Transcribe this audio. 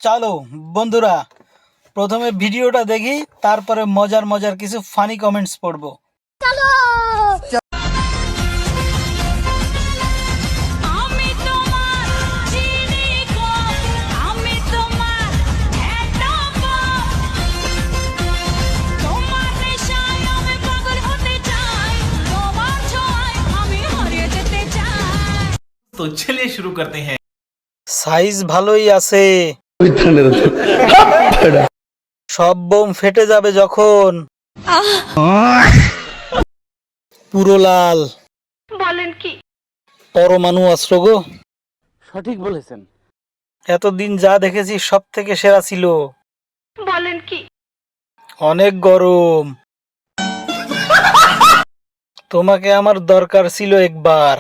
চলো বন্ধুরা, প্রথমে ভিডিওটা দেখি, তারপরে মজার মজার কিছু ফানি কমেন্টস পড়বো। तो चलिए शुरू करते हैं। সাইজ ভালোই আছে, সব বোম ফেটে যাবে যখন। পুরো লাল, বলেন কি? পরমাণু অস্ত্র গো। সঠিক বলেছেন। এতদিন যা দেখেছি সব থেকে সেরা ছিল। বলেন কি? অনেক গরম, তোমাকে আমার দরকার ছিল একবার।